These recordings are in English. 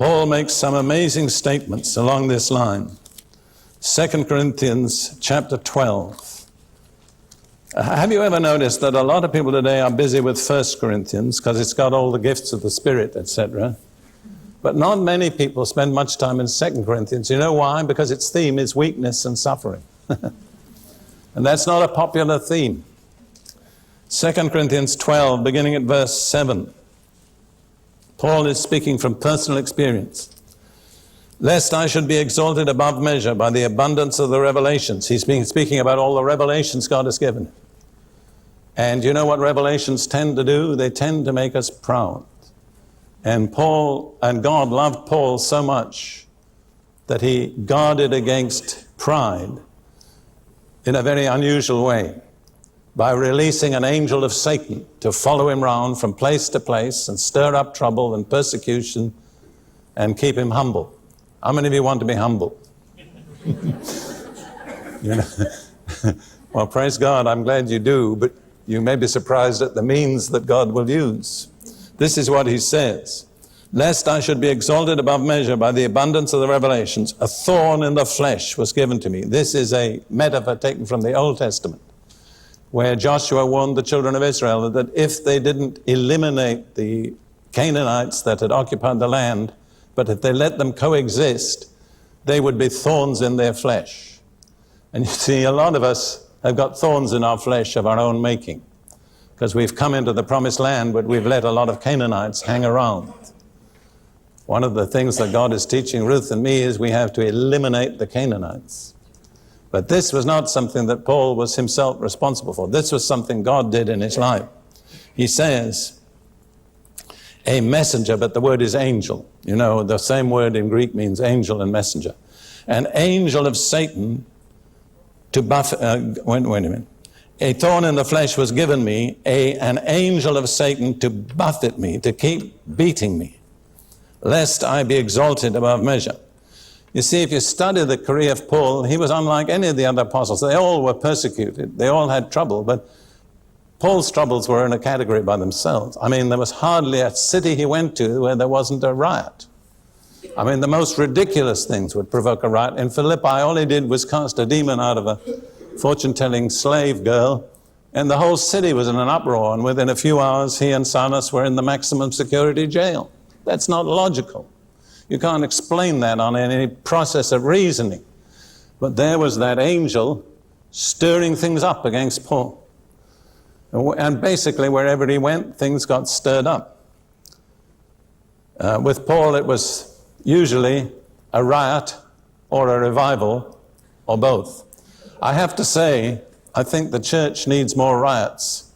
Paul makes some amazing statements along this line. 2 Corinthians chapter 12. Have you ever noticed that a lot of people today are busy with 1 Corinthians because it's got all the gifts of the Spirit, etc.? But not many people spend much time in 2 Corinthians. You know why? Because its theme is weakness and suffering. And that's not a popular theme. 2 Corinthians 12, beginning at verse 7. Paul is speaking from personal experience. Lest I should be exalted above measure by the abundance of the revelations. He's been speaking about all the revelations God has given. And you know what revelations tend to do? They tend to make us proud. And God loved Paul so much that he guarded against pride in a very unusual way by releasing an angel of Satan to follow him round from place to place and stir up trouble and persecution and keep him humble. How many of you want to be humble? You know? Well, praise God, I'm glad you do, but you may be surprised at the means that God will use. This is what he says. Lest I should be exalted above measure by the abundance of the revelations, a thorn in the flesh was given to me. This is a metaphor taken from the Old Testament, where Joshua warned the children of Israel that if they didn't eliminate the Canaanites that had occupied the land, but if they let them coexist, they would be thorns in their flesh. And you see, a lot of us have got thorns in our flesh of our own making, because we've come into the promised land, but we've let a lot of Canaanites hang around. One of the things that God is teaching Ruth and me is we have to eliminate the Canaanites. But this was not something that Paul was himself responsible for. This was something God did in his life. He says, a messenger, but the word is angel. You know, the same word in Greek means angel and messenger. An angel of Satan to wait a minute. A thorn in the flesh was given me, an angel of Satan to buffet me, to keep beating me, lest I be exalted above measure. You see, if you study the career of Paul, he was unlike any of the other apostles. They all were persecuted. They all had trouble, but Paul's troubles were in a category by themselves. I mean, there was hardly a city he went to where there wasn't a riot. I mean, the most ridiculous things would provoke a riot. In Philippi, all he did was cast a demon out of a fortune-telling slave girl, and the whole city was in an uproar, and within a few hours, he and Silas were in the maximum security jail. That's not logical. You can't explain that on any process of reasoning. But there was that angel stirring things up against Paul. And basically, wherever he went, things got stirred up. With Paul, it was usually a riot or a revival or both. I have to say, I think the church needs more riots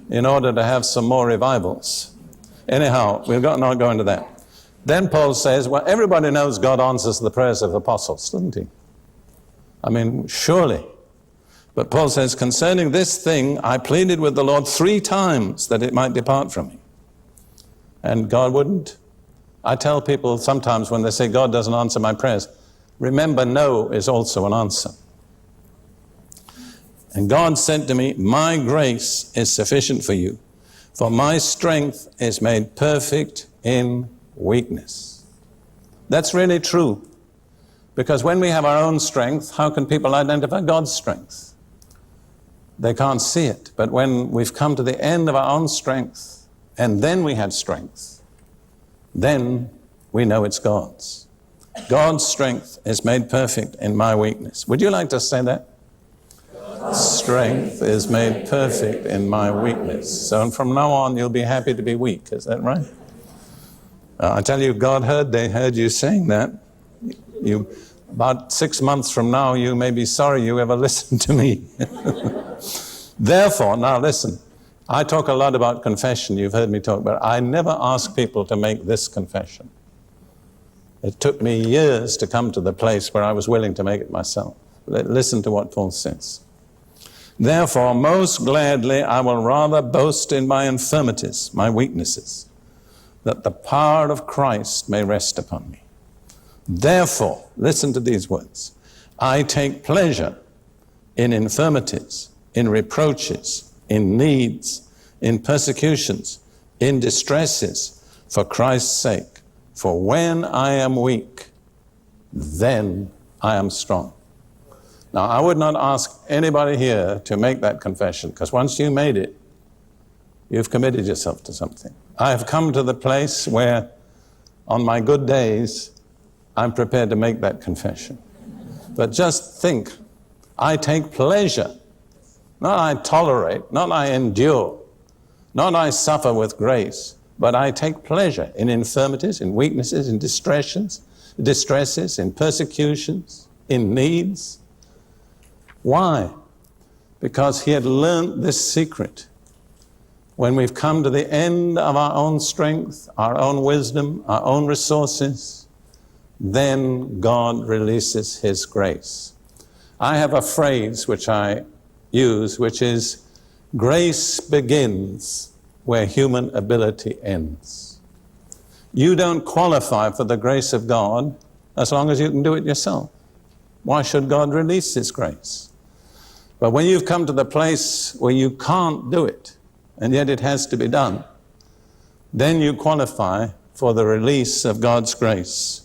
in order to have some more revivals. Anyhow, we've got not go into that. Then Paul says, well, everybody knows God answers the prayers of apostles, doesn't he? I mean, surely. But Paul says, concerning this thing, I pleaded with the Lord 3 times that it might depart from me. And God wouldn't. I tell people sometimes when they say God doesn't answer my prayers, remember, no is also an answer. And God said to me, my grace is sufficient for you, for my strength is made perfect in weakness. That's really true. Because when we have our own strength, how can people identify God's strength? They can't see it. But when we've come to the end of our own strength, and then we have strength, then we know it's God's. God's strength is made perfect in my weakness. Would you like to say that? Strength is made perfect in my weakness. So from now on, you'll be happy to be weak. Is that right? I tell you, they heard you saying that. About 6 months from now, you may be sorry you ever listened to me. Therefore, now listen, I talk a lot about confession. You've heard me talk about it. I never ask people to make this confession. It took me years to come to the place where I was willing to make it myself. Listen to what Paul says. Therefore, most gladly, I will rather boast in my infirmities, my weaknesses, that the power of Christ may rest upon me. Therefore, listen to these words, I take pleasure in infirmities, in reproaches, in needs, in persecutions, in distresses, for Christ's sake. For when I am weak, then I am strong. Now, I would not ask anybody here to make that confession, because once you made it, you've committed yourself to something. I have come to the place where, on my good days, I'm prepared to make that confession. But just think, I take pleasure, not I tolerate, not I endure, not I suffer with grace, but I take pleasure in infirmities, in weaknesses, in distresses, in persecutions, in needs. Why? Because he had learned this secret. When we've come to the end of our own strength, our own wisdom, our own resources, then God releases his grace. I have a phrase which I use, which is, grace begins where human ability ends. You don't qualify for the grace of God as long as you can do it yourself. Why should God release his grace? But when you've come to the place where you can't do it, and yet it has to be done, then you qualify for the release of God's grace.